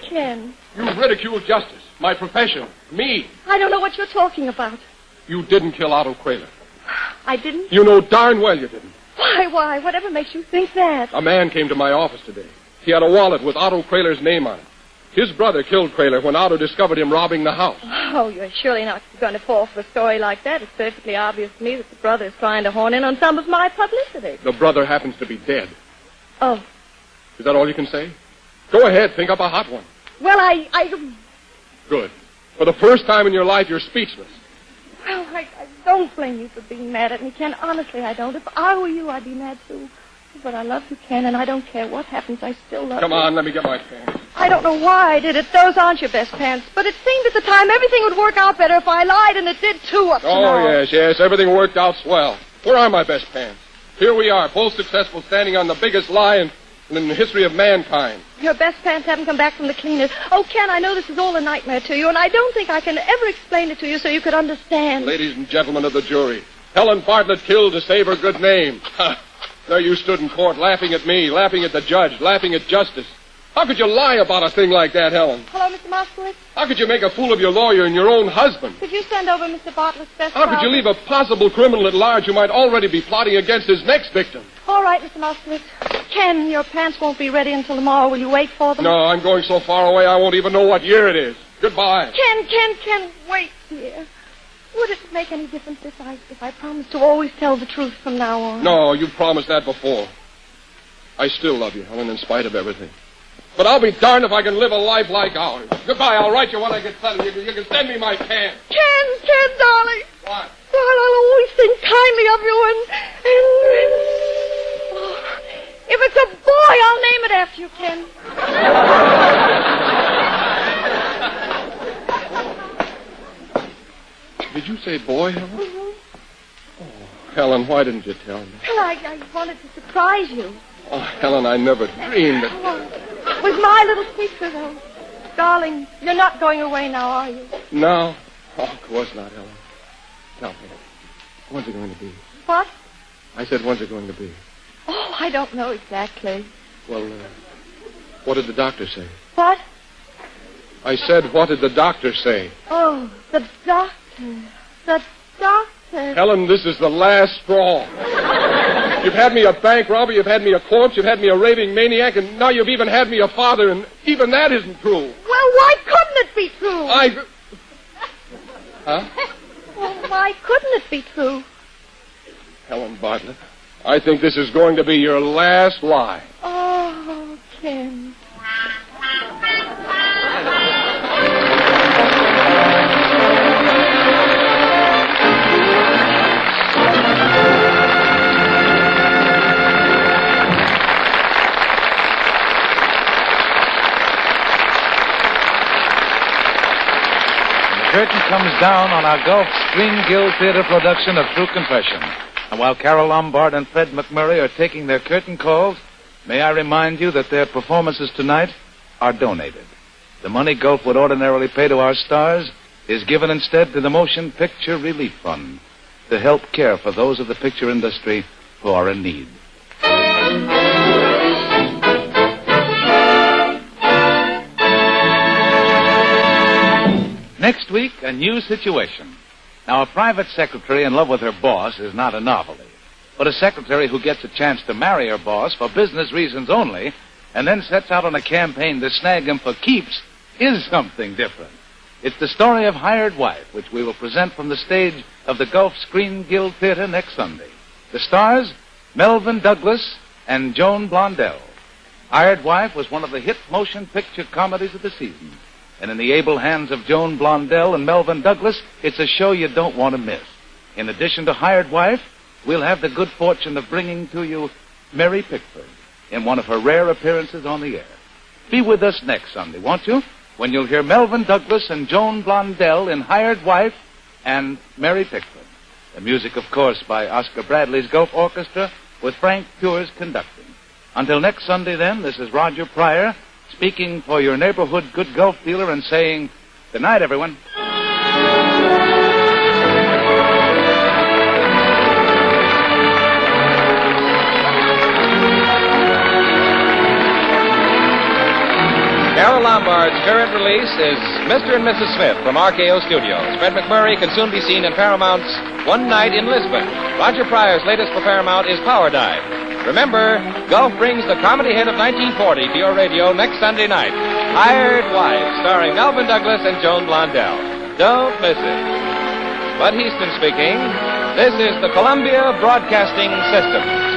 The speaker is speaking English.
Ken. You ridicule justice, my profession, me. I don't know what you're talking about. You didn't kill Otto Kraler. I didn't? You know darn well you didn't. Why? Whatever makes you think that? A man came to my office today. He had a wallet with Otto Kraler's name on it. His brother killed Kraler when Otto discovered him robbing the house. Oh, you're surely not going to fall for a story like that. It's perfectly obvious to me that the brother is trying to horn in on some of my publicity. The brother happens to be dead. Oh. Is that all you can say? Go ahead, think up a hot one. Well, I... Good. For the first time in your life, you're speechless. Well, I don't blame you for being mad at me, Ken. Honestly, I don't. If I were you, I'd be mad, too. But I love you, Ken, and I don't care what happens. I still love you. Come on, let me get my pants. I don't know why I did it. Those aren't your best pants. But it seemed at the time everything would work out better if I lied, and it did, too, up to now. Oh, yes. Everything worked out swell. Where are my best pants? Here we are, both successful, standing on the biggest lie in the history of mankind. Your best pants haven't come back from the cleaners. Oh, Ken, I know this is all a nightmare to you, and I don't think I can ever explain it to you so you could understand. Ladies and gentlemen of the jury, Helen Bartlett killed to save her good name. There you stood in court laughing at me, laughing at the judge, laughing at justice. How could you lie about a thing like that, Helen? Hello, Mr. Moskowitz? How could you make a fool of your lawyer and your own husband? Could you send over Mr. Bartlett's best How could you leave a possible criminal at large who might already be plotting against his next victim? All right, Mr. Moskowitz. Ken, your pants won't be ready until tomorrow. Will you wait for them? No, I'm going so far away I won't even know what year it is. Goodbye. Ken, wait, dear. Would it make any difference if I promised to always tell the truth from now on? No, you promised that before. I still love you, Helen, in spite of everything. But I'll be darned if I can live a life like ours. Goodbye, I'll write you when I get settled. You can send me my pants. Ken, darling. What? Well, I'll always think kindly of you and oh, if it's a boy, I'll name it after you, Ken. Did you say boy, Helen? Mm-hmm. Oh, Helen, why didn't you tell me? Well, I wanted to surprise you. Oh, Helen, I never dreamed that... Oh, it was my little secret, though. Darling, you're not going away now, are you? No. Oh, of course not, Helen. Tell me, when's it going to be? What? I said, when's it going to be? Oh, I don't know exactly. Well, what did the doctor say? What? I said, what did the doctor say? Oh, the doctor. The doctor. Helen, this is the last straw. You've had me a bank robber, you've had me a corpse, you've had me a raving maniac, and now you've even had me a father, and even that isn't true. Well, why couldn't it be true? Huh? Well, why couldn't it be true? Helen Bartlett, I think this is going to be your last lie. Oh, Ken. The curtain comes down on our Gulf Screen Guild Theater production of True Confession. And while Carole Lombard and Fred MacMurray are taking their curtain calls, may I remind you that their performances tonight are donated. The money Gulf would ordinarily pay to our stars is given instead to the Motion Picture Relief Fund to help care for those of the picture industry who are in need. Next week, a new situation. Now, a private secretary in love with her boss is not a novelty. But a secretary who gets a chance to marry her boss for business reasons only and then sets out on a campaign to snag him for keeps is something different. It's the story of Hired Wife, which we will present from the stage of the Gulf Screen Guild Theater next Sunday. The stars, Melvin Douglas and Joan Blondell. Hired Wife was one of the hit motion picture comedies of the season. And in the able hands of Joan Blondell and Melvin Douglas, it's a show you don't want to miss. In addition to Hired Wife, we'll have the good fortune of bringing to you Mary Pickford in one of her rare appearances on the air. Be with us next Sunday, won't you? When you'll hear Melvin Douglas and Joan Blondell in Hired Wife and Mary Pickford. The music, of course, by Oscar Bradley's Gulf Orchestra with Frank Pure's conducting. Until next Sunday, then, this is Roger Pryor speaking for your neighborhood good Gulf dealer and saying, good night, everyone. Carole Lombard's current release is Mr. and Mrs. Smith from RKO Studios. Fred MacMurray can soon be seen in Paramount's One Night in Lisbon. Roger Pryor's latest for Paramount is Power Dive. Remember, Gulf brings the comedy hit of 1940 to your radio next Sunday night. Hired Wives, starring Melvin Douglas and Joan Blondell. Don't miss it. Bud Heaston speaking. This is the Columbia Broadcasting System.